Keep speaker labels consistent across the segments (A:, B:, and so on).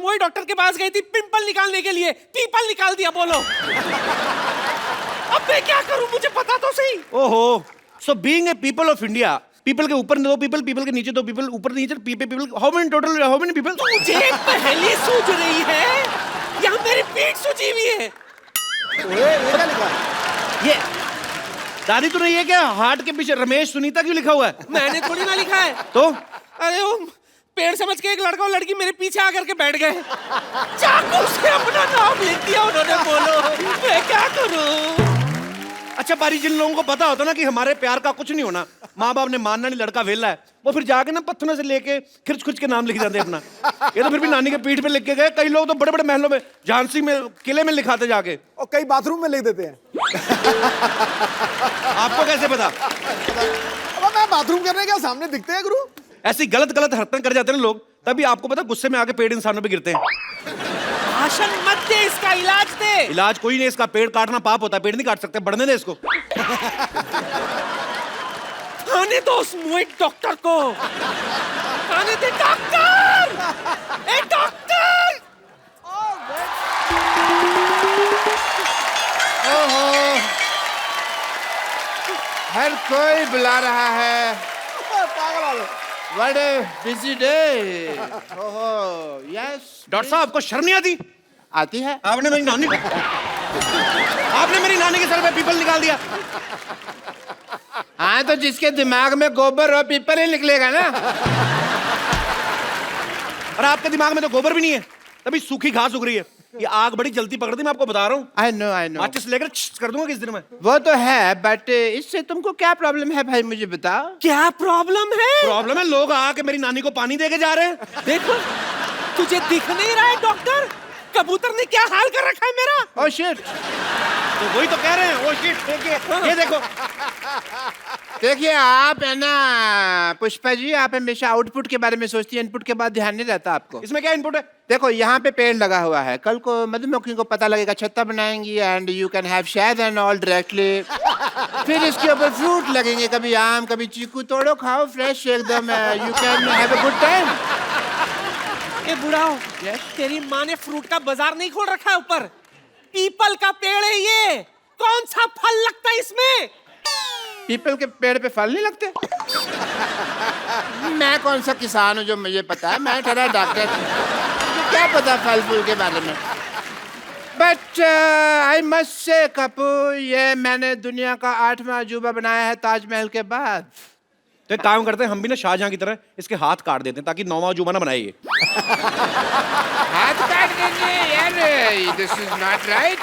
A: वही डॉक्टर के पास गई थी पिंपल निकालने के लिए, पीपल निकाल दिया। बोलो अब मैं क्या करूं, मुझे पता तो सही।
B: ओहो, so being a people of India, people के ऊपर 2 पीपल, पीपल के नीचे 2 पीपल, ऊपर नीचे people, how many total, how many people?
A: तुझे पहले सूझ रही है या मेरी पीठ सूझी हुई है?
C: ये क्या लिखा है?
B: ये दादी तूने ये क्या हार्ट के पीछे रमेश सुनीता क्यों लिखा हुआ है?
A: मैंने थोड़ी ना लिखा है।
B: तो
A: अरे वो पेड़ समझ के एक लड़का और लड़की मेरे पीछे आकर के बैठ गए, चाकू से अपना नाम लिख दिया उन्होंने। बोलो मैं क्या करूं?
B: अच्छा बारी, जिन लोगों को पता होता ना कि हमारे प्यार का कुछ नहीं होना, माँ बाप ने मानना नहीं, लड़का वेला है, वो फिर जाके ना पत्थरों से लेके खिर्च खुर्च के नाम लिख जाते अपना। ये तो फिर भी नानी के पीठ पे लिख के गए। कई लोग तो बड़े बड़े महलों में, झांसी में, किले में लिखाते जाके,
C: और कई बाथरूम में लिख देते हैं।
B: आपको कैसे पता?
C: अब मैं बाथरूम करने क्या सामने दिखते हैं गुरु?
B: ऐसी गलत गलत हरकतें कर जाते हैं लोग, तभी आपको पता गुस्से में आके पेड़ इंसानों पे गिरते हैं।
A: भाषण मत दे, इसका इलाज दे।
B: इलाज कोई नहीं, इसका पेड़ काटना पाप होता है, पेड़ नहीं काट सकते, बढ़ने दे इसको।
A: आने दो उस मोहित डॉक्टर को, आने दे। डॉक्टर, ए डॉक्टर!
D: ओहो, हर कोई बुला रहा है।
C: पागल वाले।
D: What a busy day. ओहो, yes.
B: डॉक्टर साहब आपको शर्म नहीं आती?
D: आती है।
B: आपने मेरी नानी के सर पे पीपल निकाल दिया।
D: हाँ तो जिसके दिमाग में गोबर और पीपल ही निकलेगा ना।
B: और आपके दिमाग में तो गोबर भी नहीं है, तभी सूखी घास उग रही है। ये आग बड़ी जल्दी पकड़ती, मैं आपको बता रहा हूँ।
D: I know.
B: माचिस लेकर कर दूंगा किस दिन में।
D: वो तो है, बट इससे तुमको क्या प्रॉब्लम है भाई, मुझे बताओ।
A: क्या प्रॉब्लम है?
B: प्रॉब्लम है, लोग आके मेरी नानी को पानी देके जा रहे हैं।
A: देखो, तुझे दिख नहीं रहा है डॉक्टर? कबूतर ने क्या हाल कर रखा है मेरा?
D: Oh shit.
B: तो वही तो कह रहे हैं। ओ शिट, देखिए ये देखो।
D: देखिए आप है ना पुष्पा जी, आप हमेशा आउटपुट के बारे में सोचती है, इनपुट के बाद ध्यान नहीं रहता आपको।
B: इसमें क्या इनपुट है?
D: देखो यहाँ पे पेड़ लगा हुआ है, कल को मधुमक्खी को पता लगेगा, छत्ता बनाएंगी एंड यू कैन हैव शहद एंड ऑल डायरेक्टली। फिर इसके ऊपर फ्रूट लगेंगे, कभी आम कभी चीकू, तोड़ो खाओ फ्रेश एकदम, you can have a good time.
A: ए बुढ़ाओ, तेरी माँ ने फ्रूट का बाजार नहीं खोल रखा है ऊपर? पीपल का पेड़ है ये, कौन सा फल लगता है इसमें?
D: पीपल के पेड़ पे फल नहीं लगते? मैं कौन सा किसान हूँ जो मुझे पता है, मैं ठहरा डॉक्टर, मुझे क्या पता फल फूल के बारे में। But I must say Kapoor, ये मैंने दुनिया का 8वां अजूबा बनाया है ताजमहल के बाद।
B: तो एक काम करते हैं, हम भी ना शाहजहां की तरह इसके हाथ काट देते हैं ताकि 9वां अजूबा ना बनाए ये।
D: हाथ काट देंगे यार, this is not right.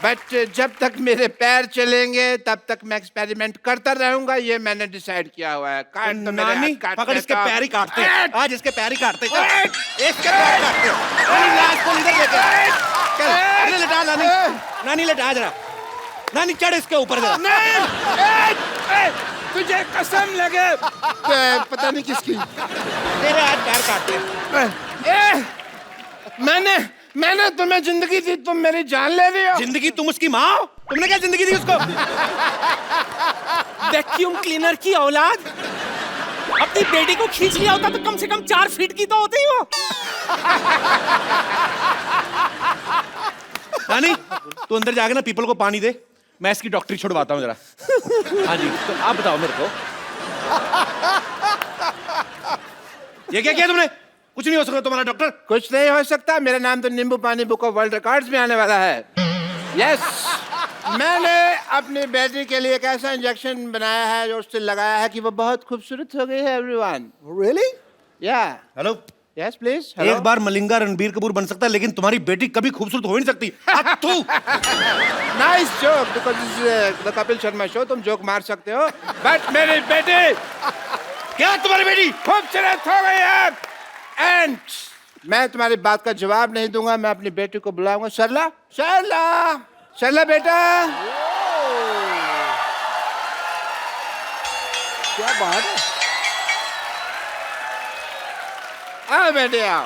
D: But जब तक मेरे पैर चलेंगे तब तक मैं एक्सपेरिमेंट करता रहूंगा, ये मैंने डिसाइड किया हुआ है। काट तो मेरे
B: नानी
D: हाथ काट
B: पकड़, इसके
D: देता।
B: पैर ही काटते हैं आज, इसके पैर ही काटते हैं। इसके पैर काटते हैं। नानी लाश को इधर लेके चल, अरे लिटा नानी, नानी लिटा जरा, नानी चढ़ इसके ऊपर जरा।
D: तुझे कसम लगे, पता नहीं किसकी,
B: तेरे हाथ पैर काटते हैं।
D: मैंने तुम्हें जिंदगी दी, तुम मेरी जान ले रही हो।
B: जिंदगी? तुम उसकी माँ हो? तुमने क्या जिंदगी दी उसको?
A: वैक्यूम क्लीनर की औलाद, अपनी बेटी को खींच लिया होता तो कम से कम 4 फीट की तो होती हो।
B: नानी तू अंदर जाके ना पीपल को पानी दे, मैं इसकी डॉक्टरी छुड़वाता हूँ जरा। हाँ जी, तो आप बताओ मेरे को, ये क्या किया तुमने? कुछ नहीं हो सकता तुम्हारा डॉक्टर।
D: कुछ नहीं हो सकता, मेरा नाम तो नींबू पानी बुक ऑफ वर्ल्ड रिकॉर्ड्स में आने वाला है। यस, मैंने अपनी बेटी के लिए एक ऐसा इंजेक्शन बनाया है जो उससे लगाया है कि वो बहुत खूबसूरत हो गई है। Everyone
C: Really?
D: या
B: हेलो,
D: यस प्लीज।
B: एक बार मलिंगा रणबीर कपूर बन सकता है, लेकिन तुम्हारी बेटी कभी खूबसूरत हो ही नहीं सकती।
D: Nice joke, because this is the Kapil Sharma show, तुम जोक मार सकते हो, बट मेरी बेटी,
B: क्या तुम्हारी बेटी
D: खूबसूरत हो गई है एंड मैं तुम्हारी बात का जवाब नहीं दूंगा। मैं अपनी बेटी को बुलाऊंगा। सरला, सरला, सरला बेटा।
C: क्या बात है?
D: आओ बेटे आओ।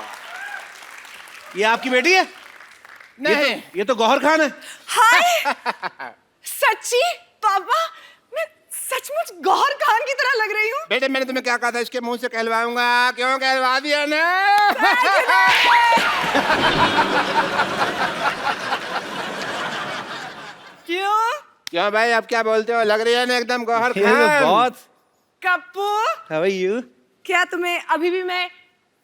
B: ये आपकी बेटी है?
D: नहीं,
B: ये तो गौहर खान है।
E: हाय सच्ची पापा, मैं सचमुच गौहर खान की तरह लग रही हूँ।
D: बेटे मैंने तुम्हें क्या कहा था, इसके मुंह से कहलवाऊंगा। क्यों कहलवा दिया ना? क्यों भाई, आप क्या बोलते हो? लग रही है ना एकदम गौहर खान।
B: बहुत।
E: Kappu,
B: how are you?
E: क्या तुम्हें अभी भी मैं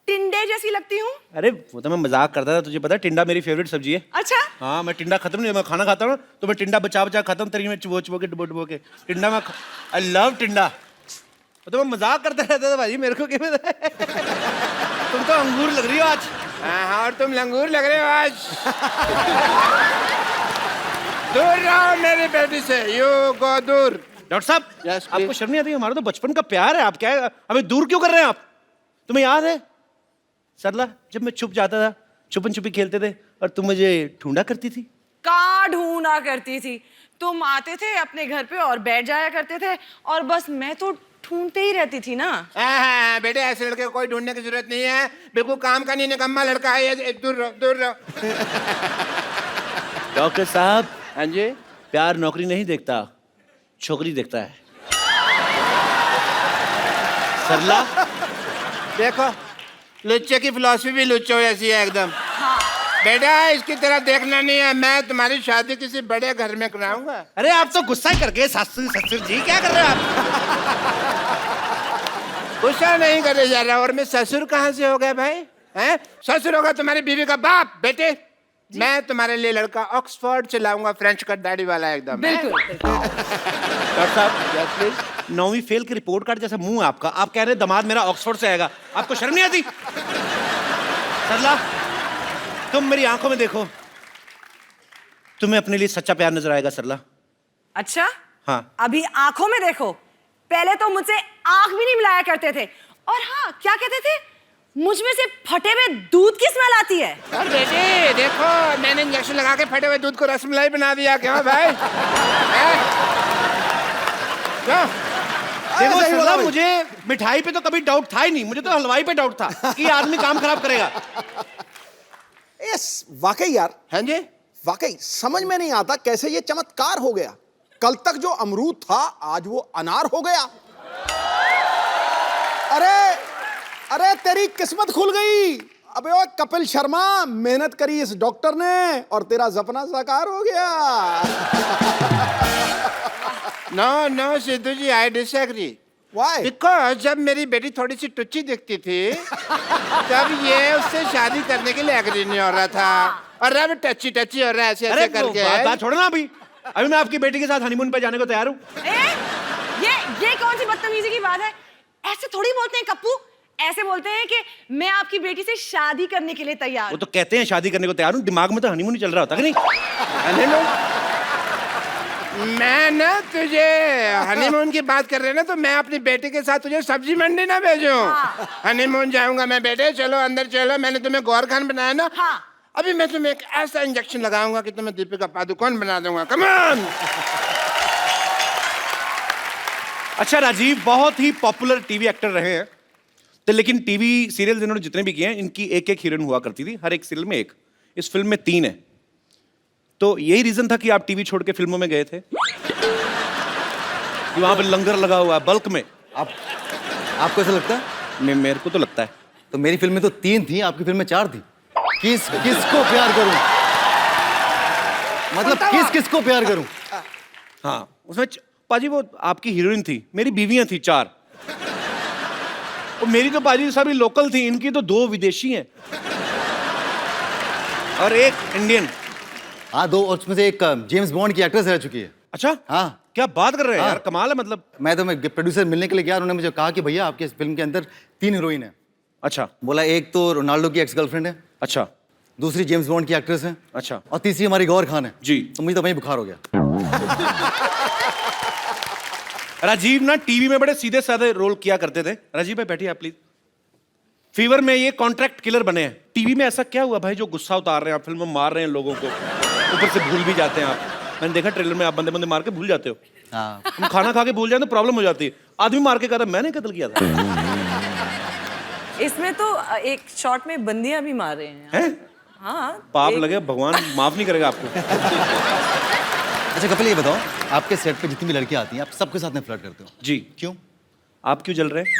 E: टिंडे जैसी लगती हूँ?
B: अरे वो तो मैं मजाक करता था, तुझे पता है टिंडा मेरी फेवरेट सब्जी है।
E: अच्छा।
B: हाँ, मैं टिंडा खत्म नहीं, मैं खाना खाता हूँ तो मैं टिंडा बचा बचा खाता हूँ, तरी में चुबो चुबो के डुबो के टिंडा में। आई लव टिंडा। वो तो मैं मजाक करता रहता था भाई, मेरे को क्या पता है। तुम तो अंगूर लग रही हो आज।
D: हाँ, और तुम लंगूर लग रहे हो आज। दूर रहो मेरी बेटी से, यू गो दूर।
B: डॉक्टर साहब,
D: Yes, please.
B: आपको शर्म नहीं आती? हमारा तो बचपन का प्यार है, आप क्या हमें दूर क्यों कर रहे हैं आप? तुम्हें याद है सरला, जब मैं छुप जाता था, छुपन छुपी खेलते थे और तुम मुझे ढूंढा करती थी?
E: कहाँ ढूंढा करती थी? तुम आते थे अपने घर पे और बैठ जाया करते थे और बस मैं तो ढूंढते ही रहती थी ना।
D: हाँ, बेटे ऐसे लड़के को कोई ढूंढने की जरूरत नहीं है, बिल्कुल काम का नहीं, निकम्मा लड़का है ये। दूर रहो, दूर रहो।
B: डॉक्टर साहब,
D: हाँ जी।
B: प्यार नौकरी नहीं देखता, छोकरी देखता है। सरला,
D: देखो लुच्चे की फिलॉसफी भी लुच्चो जैसी है एकदम। बेटा इसकी तरह देखना नहीं है, मैं तुम्हारी शादी किसी बड़े घर में कराऊंगा।
B: अरे आप तो गुस्सा ही कर गए। ससुर जी क्या कर रहे हो आप?
D: गुस्सा नहीं करे जा रहा। और मैं ससुर कहाँ से हो गया भाई? हैं? ससुर होगा तुम्हारी बीवी का बाप। बेटे मैं तुम्हारे लिए लड़का ऑक्सफोर्ड से लाऊंगा, फ्रेंच कट दाढ़ी वाला एकदम।
E: बिल्कुल।
B: डॉक्टर साहब, प्लीज। 9वीं फेल की रिपोर्ट कार्ड जैसा मुंह है आपका, आप कह रहे हैं दामाद मेरा ऑक्सफोर्ड से आएगा, आपको शर्म नहीं आती? सरला, तुम मेरी आंखों में देखो, तुम्हें अपने लिए सच्चा प्यार नजर आएगा सरला।
E: अच्छा,
B: हाँ।
E: अभी आंखों में देखो, पहले तो मुझसे आंख भी नहीं मिलाया करते थे। और हाँ, क्या कहते थे, मुझ में से फटे हुए दूध की स्मेल आती है।
D: और बेटे देखो, मैंने इंजेक्शन लगा के फटे हुए दूध को रसमलाई बना दिया। क्यों भाई? क्यों?
B: देखो सरला, मुझे मिठाई पे तो कभी डाउट था ही नहीं, मुझे तो हलवाई पे डाउट था कि ये आदमी काम खराब करेगा।
C: यस, वाकई यार,
D: हाँ जी।
C: वाकई समझ में नहीं आता कैसे ये चमत्कार हो गया। कल तक जो अमरूद था आज वो अनार हो गया। अरे तेरी किस्मत खुल गई। अबे ओ कपिल शर्मा, मेहनत करी इस डॉक्टर ने और तेरा सपना साकार हो गया।
D: No Sidhu ji, I disagree.
C: Why?
D: Because जब मेरी बेटी थोड़ी सी टुच्ची दिखती थी तब ये उससे शादी करने के लिए एग्री नहीं हो रहा था, और अब टच्ची टच्ची हो रहा है ऐसे ऐसे करके।
B: बात छोड़ो ना अभी मैं आपकी बेटी के साथ हनीमून पे जाने को तैयार हूँ।
E: ये कौन सी बदतमीजी की बात है? ऐसे थोड़ी बोलते हैं कप्पू, ऐसे बोलते हैं कि मैं आपकी बेटी से शादी करने के लिए तैयार।
B: वो तो कहते हैं शादी करने को तैयार हूँ, दिमाग में तो हनीमून ही चल रहा होता है कि नहीं?
D: हनीमून? मैं ना तुझे हनीमून की बात कर रहे ना, तो मैं अपनी बेटी के साथ तुझे सब्जी मंडी ना भेजूं। हनीमून जाऊंगा मैं। बेटे चलो अंदर चलो, मैंने तुम्हें गौर खान बनाया ना।
E: हाँ।
D: अभी मैं तुम्हें एक ऐसा इंजेक्शन लगाऊंगा कि तुम्हें दीपिका पादुकोण बना दूंगा। Come on.
B: अच्छा राजीव, बहुत ही पॉपुलर टीवी एक्टर रहे हैं, तो लेकिन टीवी सीरियल इन्होंने जितने भी किए हैं, इनकी एक एक हीरोइन हुआ करती थी, हर एक सीरियल में एक। इस फिल्म में 3 है, तो यही रीजन था कि आप टीवी छोड़ के फिल्मों में गए थे कि वहां पर लंगर लगा हुआ है बल्क में।
F: आपको ऐसा लगता है?
B: मेरे को तो लगता है।
F: तो मेरी फिल्म में तो 3 थी, आपकी फिल्म में 4 थी। किसको प्यार करूं? मतलब किसको प्यार करूं?
B: हाँ, उसमें पाजी वो आपकी हीरोइन थी, मेरी बीवियां थी 4। और मेरी तो पाजी सभी लोकल थी, इनकी तो 2 विदेशी हैं और एक इंडियन।
F: हाँ, 2, और उसमें से एक जेम्स बॉन्ड की एक्ट्रेस रह चुकी है।
B: अच्छा,
F: हाँ।
B: क्या बात कर रहे हैं
F: हाँ।
B: यार, कमाल है। मतलब
F: मैं प्रोड्यूसर मिलने के लिए गया, उन्होंने मुझे कहा कि भैया आपके इस फिल्म के अंदर 3 हीरोइन है।
B: अच्छा।
F: बोला एक तो रोनाल्डो की एक्स गर्लफ्रेंड है,
B: अच्छा।
F: दूसरी जेम्स बॉन्ड की एक्ट्रेस है,
B: अच्छा।
F: और तीसरी हमारी गौर खान है।
B: जी।
F: तो मुझे तो वहीं बुखार हो गया।
B: राजीव ना टीवी में बड़े सीधे साधे रोल किया करते थे। राजीव भाई बैठिए आप प्लीज। फीवर में ये कॉन्ट्रैक्ट किलर बने हैं। टीवी में ऐसा क्या हुआ भाई जो गुस्सा उतार रहे हैं आप, फिल्म में मार रहे हैं लोगों को, ऊपर से भूल भी जाते हैं आप। मैंने देखा ट्रेलर में आप बंदे बंदे मार के भूल जाते हो।
F: हाँ।
B: तुम खाना खा के भूल जाए तो प्रॉब्लम हो जाती है। आदमी मार के कहता मैंने कत्ल किया था।
E: इसमें तो एक शॉट में बंदियां भी मार रहे हैं।
B: हैं?
E: हाँ,
B: पाप लगे, भगवान माफ नहीं करेगा आपको।
F: अच्छा कपिल, ये बताओ आपके सेट पे जितनी भी लड़कियां आती हैं आप सबके साथ में फ्लर्ट करते हो?
B: जी।
F: क्यों?
B: आप क्यों जल रहे हैं?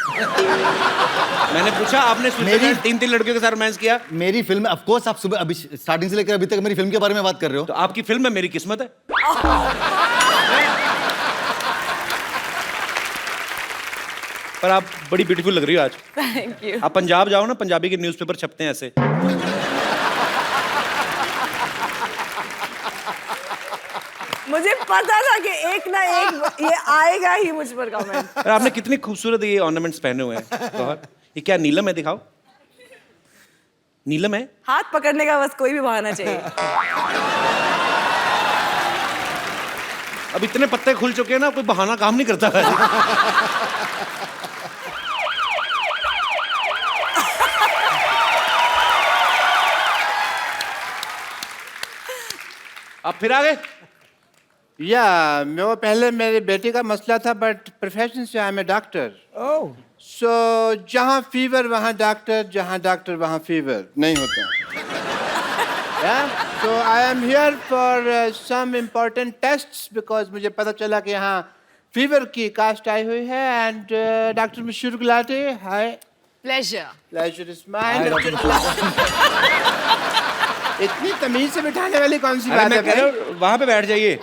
B: मैंने पूछा, आपने स्विट्जरलैंड 3 लड़कियों के साथ रोमांस किया,
F: मेरी फिल्म ऑफ कोर्स, आप सुबह अभी स्टार्टिंग से लेकर अभी तक मेरी फिल्म के बारे में बात कर रहे हो।
B: तो आपकी फिल्म में मेरी किस्मत है। पर आप बड़ी ब्यूटीफुल लग रही हो आज।
E: Thank you.
B: आप पंजाब जाओ ना, पंजाबी के न्यूज़पेपर छपते हैं ऐसे।
E: मुझे पता था कि एक ना एक ये आएगा ही मुझ पर कमेंट।
B: और आपने कितनी खूबसूरत ये ऑर्नामेंट्स पहने हुए हैं गौहर। ये क्या नीलम है? दिखाओ। नीलम है?
E: हाथ पकड़ने का बस कोई भी बहाना चाहिए।
B: अब इतने पत्ते खुल चुके हैं ना, कोई बहाना काम नहीं करता है। आप फिर आ गए?
D: या मैं वो पहले मेरी बेटी का मसला था, बट प्रोफेशन से आई एम ए डॉक्टर। सो जहाँ फीवर वहाँ डॉक्टर, जहाँ डॉक्टर वहाँ फीवर नहीं होता। So I am here for some important tests because मुझे पता चला कि यहाँ फीवर की कास्ट आई हुई है। And doctor Mishra Gulati, hi.
E: Pleasure.
D: Pleasure is mine. इतनी तमीज से बिठाने वाली कौन सी
B: अरे
D: बात
B: मैं
D: है
B: कह रहा
D: भाई?
B: हूं, वहां पे बैठ जाइए।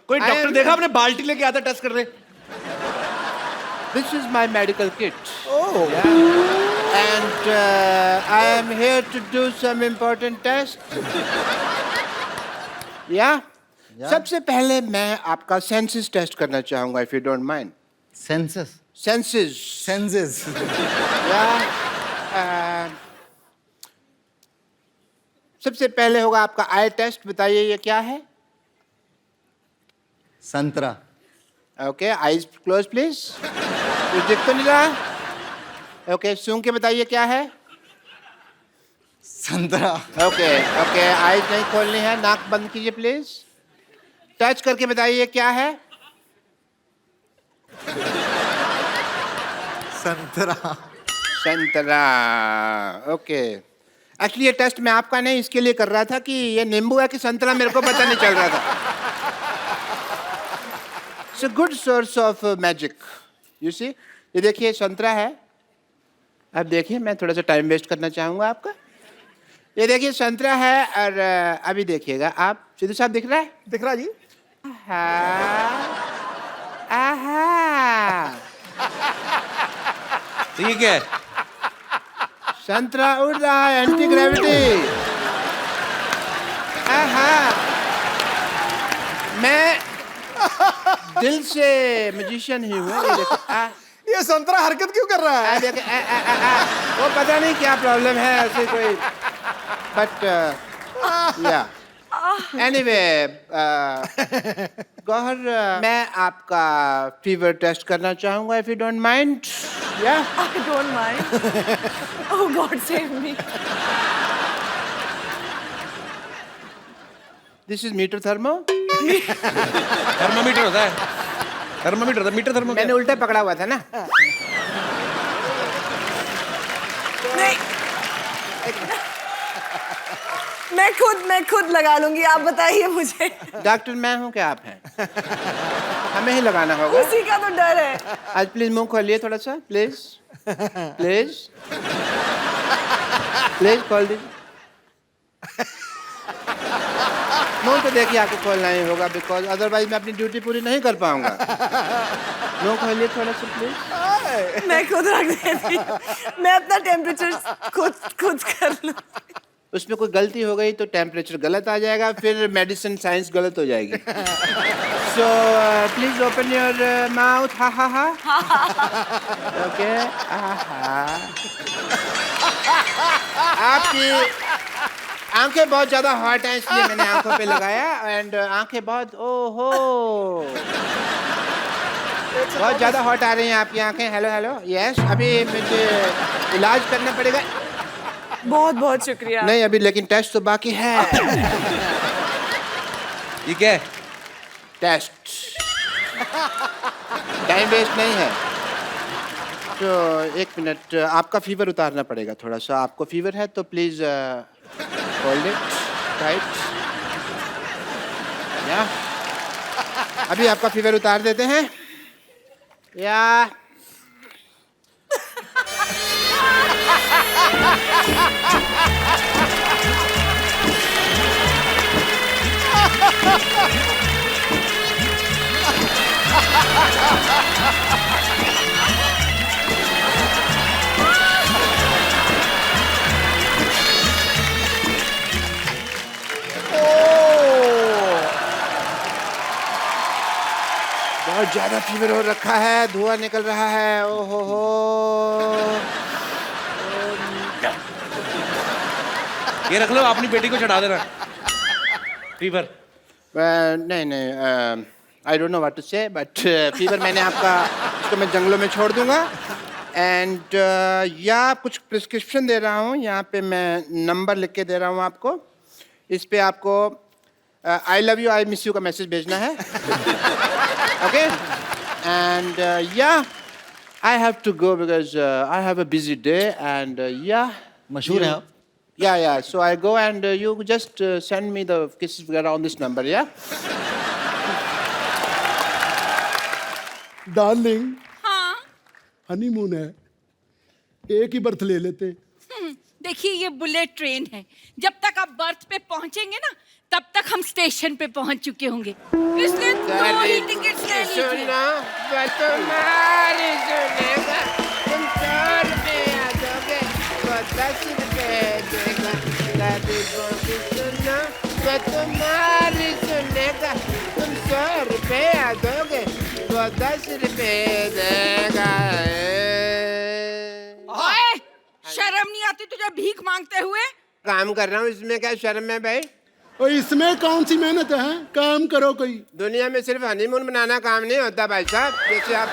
B: कोई डॉक्टर देखा आपने बाल्टी लेके आता टेस्ट कर रहे?
D: This is my medical kit. Oh. And I am here to do some important tests. Yeah. सबसे पहले मैं आपका सेंसस टेस्ट करना चाहूंगा, if you don't mind.
F: Census?
D: Senses.
F: Senses?
D: Yeah. सबसे पहले होगा आपका आई टेस्ट। बताइए ये क्या है?
F: संतरा।
D: Okay, eyes close please. कुछ दिख तो नहीं रहा? ओके, सूंघ के बताइए क्या है?
F: संतरा।
D: ओके ओके, आईज नहीं खोलनी है, नाक बंद कीजिए प्लीज। टच करके बताइए क्या है?
F: संतरा।
D: संतरा। ओके, एक्चुअली ये टेस्ट मैं आपका नहीं इसके लिए कर रहा था कि ये नींबू है कि संतरा मेरे को पता नहीं चल रहा था। It's a good source of magic, you see. ये देखिए संतरा है। अब देखिए, मैं थोड़ा सा टाइम वेस्ट करना चाहूँगा आपका। ये देखिए संतरा है, और अभी देखिएगा आप। सिद्धू साहब दिख रहा है?
C: दिख रहा जी?
D: आहा।
B: तो ये क्या है?
D: संतरा उड़ रहा है, एंटी ग्रेविटी। आहा। मैं दिल से मैजिशियन ही हूँ। ये देखो,
C: ये संतरा हरकत क्यों कर रहा है?
D: देखो, वो पता नहीं क्या प्रॉब्लम है ऐसे कोई, बट या एनीवे गौहर, मैं आपका फीवर टेस्ट करना चाहूँगा, इफ यू डोंट माइंड। या
E: I don't mind. Oh God, save me.
D: This is meter thermo.
B: Thermometer होता है। Thermometer, meter thermo.
D: मैंने उल्टा पकड़ा हुआ था ना।
E: नहीं, मैं खुद लगा लूंगी। आप बताइए मुझे।
D: डॉक्टर मैं हूँ क्या आप हैं? हमें ही लगाना होगा।
E: उसी का तो डर है।
D: आज प्लीज मुंह खोलिए थोड़ा सा, प्लीज प्लीज प्लीज खोल दीजिए। मुंह तो देखिए आपको खोलना ही होगा, बिकॉज अदरवाइज मैं अपनी ड्यूटी पूरी नहीं कर पाऊंगा। मुंह खोलिए थोड़ा सा प्लीज।
E: मैं खुद रख देती हूँ। मैं अपना टेम्परेचर खुद कर लूँ।
D: उसमें कोई गलती हो गई तो टेम्परेचर गलत आ जाएगा, फिर मेडिसिन साइंस गलत हो जाएगी। So please open your mouth. हा हा हा। ओके। आपकी आंखें बहुत ज्यादा हॉट हैं, इसलिए मैंने आंखों पे लगाया। एंड आंखें बहुत, ओहो, बहुत ज्यादा हॉट आ रही हैं आपकी आंखें। Hello hello, yes. अभी मुझे इलाज करना पड़ेगा।
E: बहुत बहुत शुक्रिया।
D: नहीं अभी, लेकिन टेस्ट तो बाकी है।
B: ये क्या है?
D: टेस्ट। टाइम वेस्ट नहीं है। तो एक मिनट, आपका फीवर उतारना पड़ेगा थोड़ा सा। आपको फीवर है तो प्लीज होल्ड इट टाइट। या अभी आपका फीवर उतार देते हैं या बहुत ज्यादा फीवर हो रखा है, धुआं निकल रहा है। ओहो हो
B: ये रख लो, अपनी बेटी को चढ़ा देना फीवर।
D: नहीं नहीं, I don't know what to say, but fever मैंने आपका इसको मैं जंगलों में छोड़ दूंगा। एंड या कुछ प्रिस्क्रिप्शन दे रहा हूँ, यहाँ पे मैं नंबर लिख के दे रहा हूँ आपको। इस पे आपको I love you I miss you का मैसेज भेजना है। ओके एंड या I have to go because I have a busy day and या
F: मशहूर हैं आप।
D: yeah, so I go and you just send me the kisses on this number, yeah?
C: Darling,
G: हाँ
C: honeymoon है, एक ही बर्थ ले लेते।
G: देखिए ये बुलेट ट्रेन है, जब तक आप बर्थ पे पहुंचेंगे ना तब तक हम स्टेशन पे पहुंच चुके होंगे, इसलिए 2 ही टिकट्स ले लीजिए।
D: सुनो, तुम्हारी सुनेगा, तुम 100 रुपया दोगे, वो 10 रुपये देगा। सुनो, तुम्हारी सुनेगा, तुम 100 रुपया दोगे, वो 10 रुपये देगा।
G: ओए, शर्म नहीं आती तुझे भीख मांगते हुए?
D: काम कर रहा हूँ, इसमें क्या शर्म है भाई?
C: और इसमें कौन सी मेहनत है? काम करो कोई।
D: दुनिया में सिर्फ हनीमून मनाना काम नहीं होता भाई साहब, जैसे आप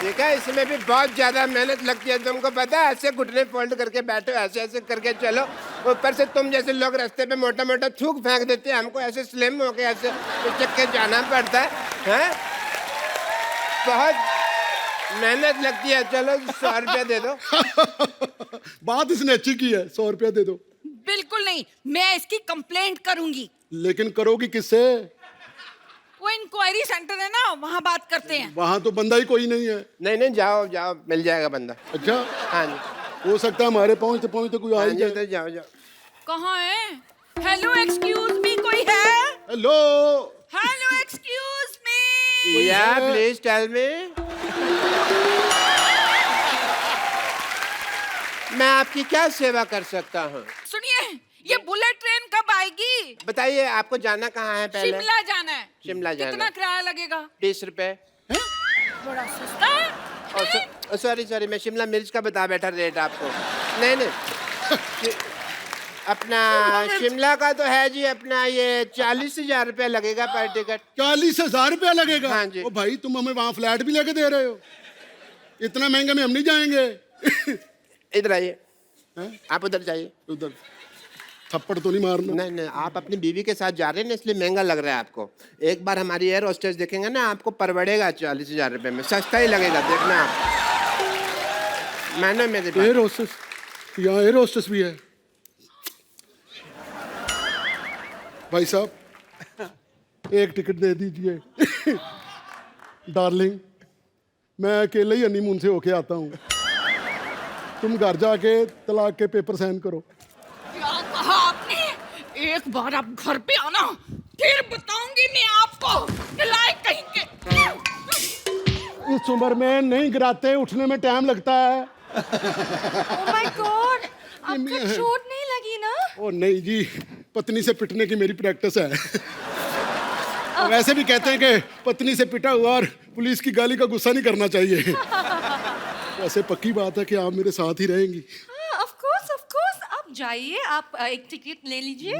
D: ठीक है, इसमें भी बहुत ज्यादा मेहनत लगती है, तुमको पता है? ऐसे घुटने फोल्ड करके बैठो, ऐसे ऐसे करके चलो, ऊपर से तुम जैसे लोग रास्ते पे मोटा मोटा थूक फेंक देते हैं, हमको ऐसे स्लिम होके ऐसे उचक के जाना पड़ता है? बहुत मेहनत लगती है। चलो 100 रुपया दे दो।
C: बात इसने अच्छी की है, 100 रुपया दे दो।
G: बिल्कुल नहीं, मैं इसकी कंप्लेंट करूंगी।
C: लेकिन करोगी किससे?
G: वो इंक्वायरी सेंटर है ना, वहाँ बात करते हैं।
C: वहाँ तो बंदा ही कोई नहीं है।
D: नहीं नहीं, जाओ जाओ, मिल जाएगा बंदा।
C: अच्छा,
D: हाँ जी,
C: हो सकता है हमारे पहुँचते कोई आ
D: हाँ
C: ही
D: जी,
C: जाए।
D: उधर जाओ जाओ।
G: कहाँ है? हेलो एक्सक्यूज मी, कोई है?
C: Hello,
G: hello excuse me.
D: या प्लीज टेल मी। मैं आपकी क्या सेवा कर सकता हूँ?
G: सुनिए, ये बुलेट ट्रेन कब आएगी?
D: बताइए, आपको जाना कहाँ है पहले?
G: शिमला जाना है।
D: शिमला जाना।
G: कितना किराया लगेगा?
D: 20 रुपए।
G: बड़ा सस्ता है।
D: सॉरी सॉरी, मैं शिमला मिर्च का बता बैठा रेट आपको। नहीं नहीं, अपना शिमला का तो है जी, अपना ये 40,000 रुपया लगेगा पर टिकट।
C: 40,000 रुपया लगेगा?
D: हाँ जी।
C: ओ भाई, तुम हमें वहाँ फ्लैट भी लेके दे रहे हो? इतना महंगा में हम नहीं जाएंगे।
D: इधर आइए, आप उधर जाइए।
C: उधर थप्पड़ तो नहीं मारना?
D: नहीं नहीं, आप अपनी बीवी के साथ जा रहे हैं ना, इसलिए महंगा लग रहा है आपको। एक बार हमारी एयर होस्टेस देखेंगे ना, आपको परवड़ेगा 40,000 रुपये में, सस्ता ही लगेगा, देखना आप। मैंने मेरे पास
C: एयर होस्टेस, यहाँ एयर होस्टेस भी है? भाई साहब, एक टिकट दे दीजिए। डार्लिंग, मैं अकेले ही हनीमून से होके आता हूँ, तुम घर जाके तलाक के पेपर साइन करो।
G: क्या कहा आपने? एक बार आप घर पे आना, फिर बताऊंगी मैं आपको, नालायक कहीं के।
C: इस उम्र में नहीं गिराते, उठने में टाइम लगता है।
E: Oh my God, आपको चोट नहीं लगी ना?
C: ओ नहीं जी, पत्नी से पिटने की मेरी प्रैक्टिस है। वैसे भी कहते हैं कि पत्नी से पिटा हुआ और पुलिस की गाली का गुस्सा नहीं करना चाहिए। वैसे पक्की बात है कि आप मेरे साथ ही रहेंगी।
E: ऑफ कोर्स, आप जाइए, आप एक टिकट ले लीजिए।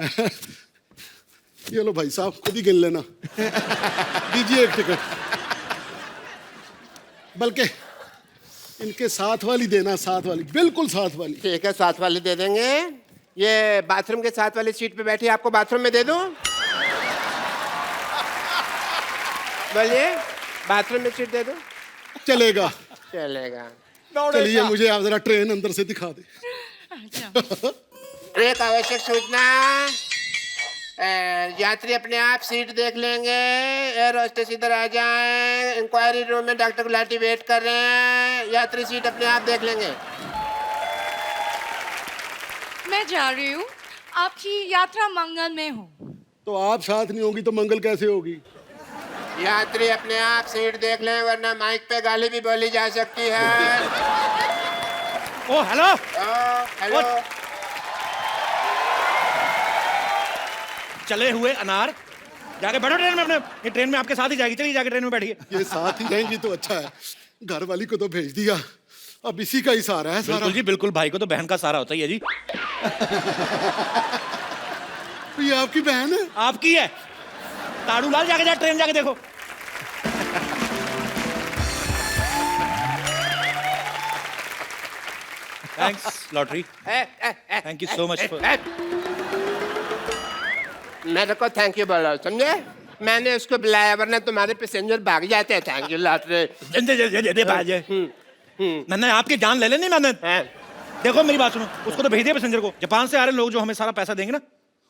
C: ये लो भाई साहब, खुद ही गिन लेना। दीजिए एक टिकट, बल्कि इनके साथ वाली देना, साथ वाली, बिल्कुल साथ वाली।
D: ठीक है, साथ वाली दे देंगे। ये बाथरूम के साथ वाली सीट पे बैठी, आपको बाथरूम में दे दूं? बोलिए, बाथरूम में सीट दे दूं?
C: चलेगा।
D: चलेगा।
C: चलिए, मुझे आप जरा ट्रेन अंदर से दिखा दे।
D: एक आवश्यक सूचना, यात्री अपने आप सीट देख लेंगे। एयर होस्टेस इधर आ जाएं। इंक्वायरी रूम में डॉक्टर गुलाटी वेट कर रहे हैं। यात्री सीट अपने आप देख लेंगे।
G: मैं जा रही हूँ, आपकी यात्रा मंगल में हो।
C: तो आप साथ नहीं होगी तो मंगल कैसे होगी?
D: यात्री अपने आप सीट देख लें, वरना माइक पे गाली भी बोली जा सकती है।
B: ओ हेलो,
D: हेलो।
B: चले हुए अनार, जाके बैठो ट्रेन में अपने। ये ट्रेन में आपके साथ ही जाएगी, चलिए जाके ट्रेन में बैठिए।
C: ये साथ ही रहेंगी तो अच्छा है। घर वाली को तो भेज दिया, अब इसी का ही सहारा है सारा।
B: बिल्कुल जी बिल्कुल, भाई को तो बहन का सहारा होता ही है जी।
C: ये आपकी बहन है?
B: आपकी है। ताड़ू लाल, जाके ट्रेन जाके देखो। Thanks lottery, thank you so much.
D: मेरे को थैंक यू बोलो, समझे? मैंने उसको बुलाया, वरना तुम्हारे पैसेंजर भाग जाते हैं। Thank you lottery.
B: मैंने आपकी जान ले लेनी मैंने। देखो मेरी बात सुनो, उसको तो भेज दिया पैसेंजर को। जापान से आ रहे लोग जो हमें सारा पैसा देंगे ना,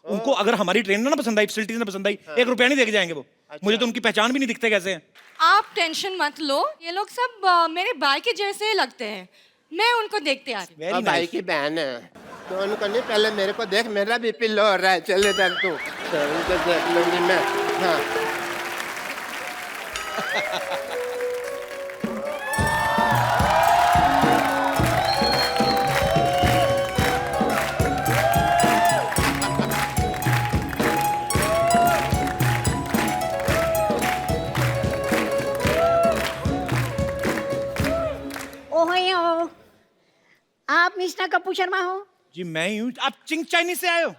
B: उनको अगर हमारी ट्रेन ना पसंद आई, फैसिलिटीज ना पसंद आई, 1 रुपया नहीं देके जाएंगे वो। मुझे तो उनकी पहचान भी नहीं दिखते कैसे हैं।
G: आप टेंशन मत लो, ये लोग सब मेरे भाई के जैसे लगते हैं। मैं उनको देखते आ रही हूँ।
D: भाई की बहन है तो उनको नहीं, पहले मेरे को देख, मेरा बीपी लो हो रहा है। चले इधर तू, तो उनको देख लूंगी मैं। हाँ
H: ओहो, आप मिस्टर कपूर शर्मा हो?
B: जी मैं ही हूँ। आप चिंग चाइनीज से आए हो?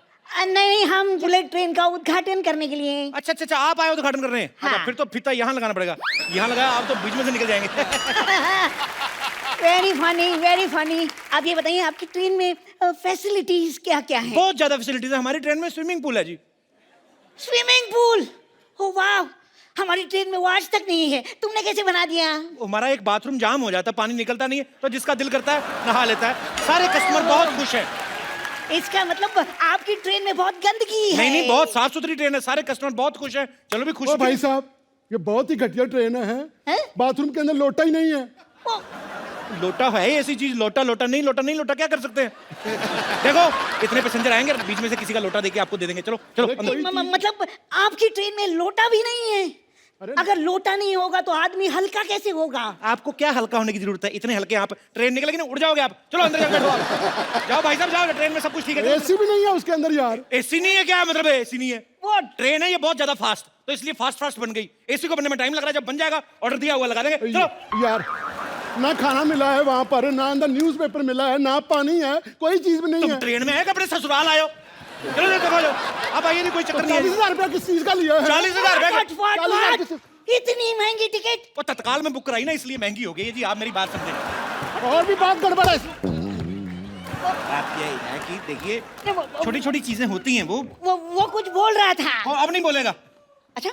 H: नहीं, हम बुलेट ट्रेन का उद्घाटन करने के लिए।
B: अच्छा अच्छा अच्छा, आप आए हो उद्घाटन कर रहे हैं?
H: हाँ।
B: अच्छा, फिर तो फीता यहाँ लगाना पड़ेगा। यहाँ लगाया, आप तो बीच में से निकल जाएंगे।
H: Very funny, very funny. आप ये बताइए, आपकी ट्रेन में फैसिलिटीज क्या क्या है?
B: बहुत ज्यादा फैसिलिटीज है हमारी ट्रेन में। स्विमिंग पूल है जी।
H: Swimming pool? ओ वाह, हमारी ट्रेन में वो आज तक नहीं है। तुमने कैसे बना दिया?
B: हमारा एक बाथरूम जाम हो जाता है, पानी निकलता नहीं है, तो जिसका दिल करता है नहा लेता है। सारे कस्टमर बहुत खुश हैं।
H: इसका मतलब आपकी ट्रेन में बहुत गंदगी है।
B: नहीं नहीं, बहुत साफ सुथरी ट्रेन है, सारे कस्टमर बहुत खुश हैं। चलो भी खुश।
C: ओ भाई साहब, ये बहुत ही घटिया ट्रेन है। बाथरूम के अंदर लोटा ही नहीं है।
H: ओ,
B: लोटा है ऐसी चीज? लोटा लोटा नहीं, लोटा नहीं, लोटा क्या कर सकते हैं? देखो इतने पैसेंजर आएंगे, बीच में से किसी का लोटा देके आपको दे देंगे। चलो चलो अंदर।
H: मतलब आपकी ट्रेन में लोटा भी नहीं है? अगर लोटा नहीं होगा तो आदमी हल्का कैसे होगा?
B: आपको क्या हल्का होने की जरूरत है? इतने हल्के आप, ट्रेन निकलेगी ना उड़ जाओगे आप। चलो अंदर जाओ, बैठो। जाओ भाई साहब जाओ, ट्रेन में सब कुछ ठीक है।
C: एसी भी नहीं है उसके अंदर यार।
B: एसी नहीं है? क्या मतलब है एसी नहीं है?
H: वो
B: ट्रेन है ये बहुत ज्यादा फास्ट, तो इसलिए फास्ट फास्ट बन गई। एसी को बनने में टाइम लग रहा है, जब बन जाएगा ऑर्डर दिया हुआ लगा देंगे। चलो
C: यार, ना खाना मिला है वहाँ पर, ना अंदर न्यूज़पेपर मिला है, ना पानी है, कोई चीज भी नहीं
B: तुम
C: है।
B: ट्रेन में है कि अपने ससुराल आयो? चलो देखो जाओ, अब आइए, नहीं कोई चक्कर नहीं है।
C: 40,000 रुपया किस चीज का लिया है?
B: 40,000 रुपए?
C: 40,000 किस-
H: इतनी महंगी टिकट?
B: वो तत्काल में बुक कराई ना, इसलिए महंगी हो गई है जी। आप मेरी बात समझे।
C: और भी बात गड़बड़ है।
B: बात यही है कि देखिए, छोटी छोटी चीजें होती हैं।
H: वो कुछ बोल रहा था।
B: वो अब नहीं बोलेगा।
H: अच्छा,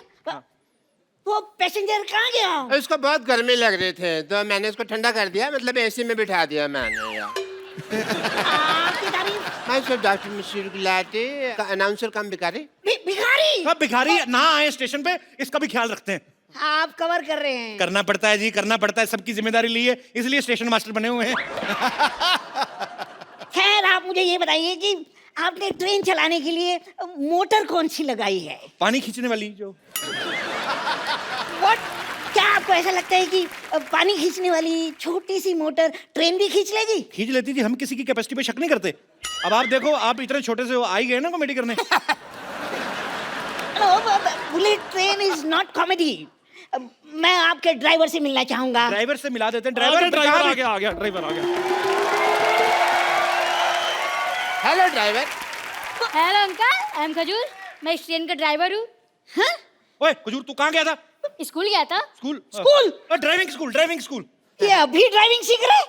H: वो पैसेंजर कहाँ गया?
D: उसको बहुत गर्मी लग रही थे, तो मैंने उसको ठंडा कर दिया, मतलब एसी में बिठा दिया मैंने यार।
H: आपकी तारीफ।
D: मैं सर डॉक्टर मिश्र गुलाटी, अनाउंसर कम भिखारी।
H: भिखारी?
B: अब भिखारी ना आए स्टेशन पे, इसका भी ख्याल रखते हैं।
H: आप कवर कर रहे हैं।
B: करना पड़ता है जी, करना पड़ता है, सबकी जिम्मेदारी ली है, इसलिए स्टेशन मास्टर बने हुए हैं।
H: खैर, आप मुझे ये बताइए कि आपने ट्रेन चलाने के लिए मोटर कौन सी लगाई है?
B: पानी खींचने वाली जो।
H: What? क्या आपको ऐसा लगता है कि पानी खींचने वाली छोटी सी मोटर ट्रेन भी खींच लेगी?
B: खींच लेती जी, हम किसी की कैपेसिटी पे शक नहीं करते। अब आप देखो, आप इतने छोटे से आ ही गए ना कॉमेडी करने।
H: Bullet train is not comedy. मैं आपके ड्राइवर से मिलना चाहूंगा।
B: ड्राइवर से मिला देते हैं। ड्राइवर
A: आ गया, ड्राइवर आ गया।
D: Hello driver.
I: Hello uncle, I am खजूर। मैं इस ट्रेन का ड्राइवर हूँ।
B: ओए खजूर, तू कहाँ गया था?
I: स्कूल गया था।
B: School?
H: School?
B: Driving school, driving school.
H: ये अभी ड्राइविंग सीख रहे?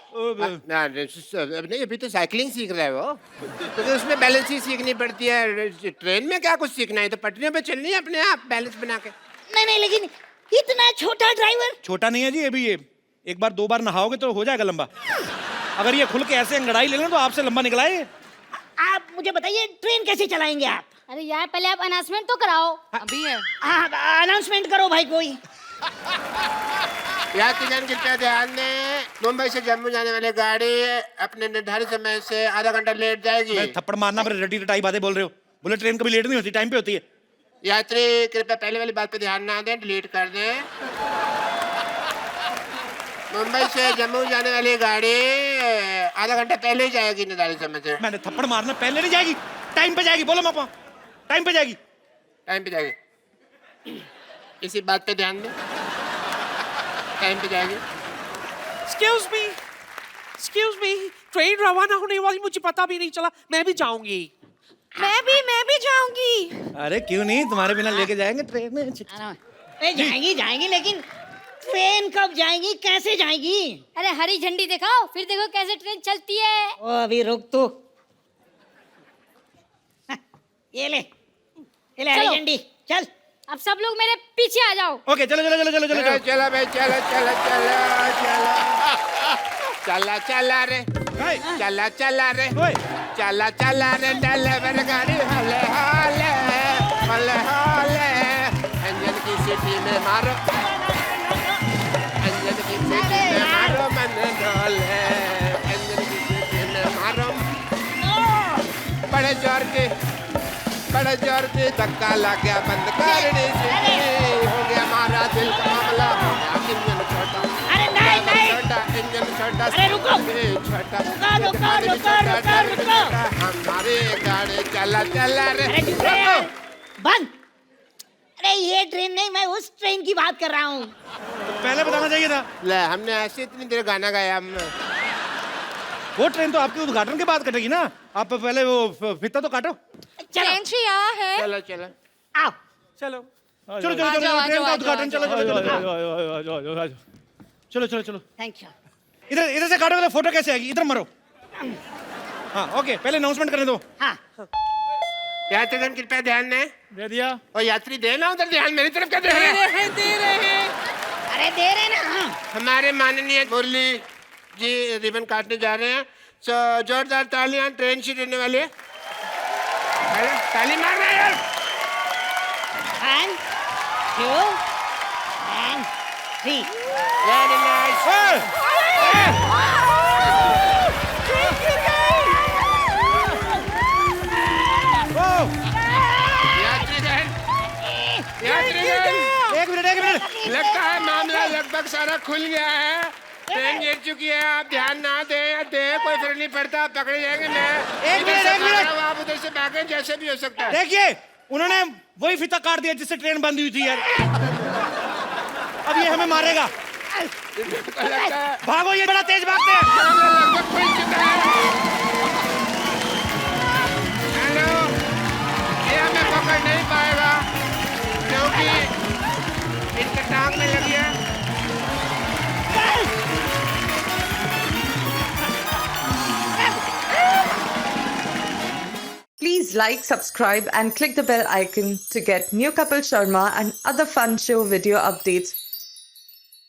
D: नहीं, अभी तो साइकिलिंग सीख रहा है वो, क्योंकि उसमें बैलेंस ही सीखनी पड़ती है। ट्रेन में क्या कुछ सीखना है, तो पटरियों पे चलनी है अपने आप बैलेंस बना के।
H: नहीं नहीं, लेकिन इतना छोटा ड्राइवर?
B: छोटा नहीं है जी, अभी ये एक बार 2 बार नहाओगे तो हो जाएगा लंबा। अगर ये खुल के ऐसे अंगड़ाई ले लें तो आपसे लंबा निकला है।
H: आप मुझे बताइए, ट्रेन कैसे चलाएंगे आप?
I: अरे यार पहले आप अनाउंसमेंट तो कराओ।
G: अभी है।
H: हाँ अनाउंसमेंट करो भाई कोई।
D: यात्रीगण कृपया ध्यान दें, मुंबई से जम्मू जाने वाली गाड़ी अपने निर्धारित समय से आधा घंटा लेट जाएगी।
B: मैं थप्पड़ मारना पर रटी रटाई बातें बोल रहे हो। बुलेट ट्रेन कभी लेट नहीं होती, टाइम पे होती है।
D: यात्री कृपया पहले वाली बात पे ध्यान ना दें, डिलीट कर दें। मुंबई से जम्मू जाने वाली गाड़ी आधा घंटा पहले ही जाएगी निर्धारित समय से।
B: मैंने थप्पड़ मारना, पहले नहीं जाएगी, टाइम पे जाएगी। बोलो मापा, टाइम पे जाएगी।
D: टाइम पे जाएगी, इसी बात पे ध्यान दें, टाइम पे जाएगी।
A: एक्सक्यूज मी, ट्रेन रवाना होने वाली, मुझे पता भी नहीं चला। मैं भी जाऊंगी।
E: मैं भी जाऊंगी।
B: अरे क्यों नहीं, तुम्हारे बिना लेके जाएंगे ट्रेन में।
H: जाएंगी लेकिन ट्रेन कब जाएगी, कैसे जाएगी?
I: अरे हरी झंडी दिखाओ, फिर देखो कैसे ट्रेन चलती है।
H: ओ अभी रुक तू। ये ले हरी
I: चलो।
H: झंडी, चल।
I: अब सब लोग मेरे पीछे आ जाओ।
B: ओके चलो चलो चलो चलो चलो चलो
D: चलो भाई, चलो चलो चलो चलो चला रे,
B: हाय,
D: चला चला रे,
B: ओए,
D: चला चला रे, ड्राइवर गाड़ी हले हले हले हले, इंजन की सीटी में मारो, इंजन की सीटी में मारो, मन डोले, इंजन की सीटी में मारो, बड़े जोर के धक्का लग गया, बंद करनी सीटी, हो गया हमारा दिल का मामला, हो गया इंजन छोटा,
H: अरे नहीं
D: छोटा इंजन छोटा,
H: अरे रुको,
D: छोटा,
H: रुको।
D: हमारी गाड़ी चला चला रे,
H: अरे चुप रहे यार, बंद। अरे ये ट्रेन नहीं, मैं उस ट्रेन की बात कर रहा हूँ।
B: पहले बताना चाहिए था।
D: ले हमने ऐसे इतनी देर गाना गाया हमने।
B: वो ट्रेन तो आपके उद्घाटन के बाद कटेगी ना, आप पहले वो फिता तो काटो।
E: ट्रेन से यहाँ है।
D: चलो चलो
H: आओ
A: चलो
B: चलो चलो चलो ट्रेन का उद्घाटन, चलो चलो चलो चलो चलो चलो।
H: Thank you.
B: इधर इधर से काटो, फोटो कैसे आएगी, इधर मरो। हाँ ओके, पहले अनाउंसमेंट करने दो।
H: हाँ
D: यात्रीगण कृपया ध्यान दें,
B: दे दिया।
D: और यात्री देना उधर ध्यान, मेरी तरफ क्या दे रहे हैं?
H: अरे दे रहे ना। हाँ
D: हमारे माननीय मुरली जी रिबन काटने जा रहे हैं, सो जोरदार तालियां, ट्रेन शुरू होने वाली है। अरे, ताली मार रहे हैं।
H: 1 2 and 3।
D: Very nice. यात्रीगण,
B: एक मिनट
D: लगता है मामला लगभग सारा खुल गया है। ट्रेन गिर चुकी है, आप ध्यान ना दें या दें कोई फर्क नहीं पड़ता, पकड़े जाएंगे। मैं
B: एक मिनट
D: आप उधर से भागें, जैसे भी हो सकता है।
B: देखिए, उन्होंने वही फीता काट दिया जिससे ट्रेन बंद हुई थी यार। अब ये हमें मारेगा।
D: लगता है
B: भागो, ये बड़ा तेज भागते हैं।
D: मामला लगभग खुल चुका है। हेलो, ये हमें पकड़ नहीं पाएगा क्योंकि इनके टांग में लगी है।
J: Please like, subscribe and click the bell icon to get new Kapil Sharma and other fun show video updates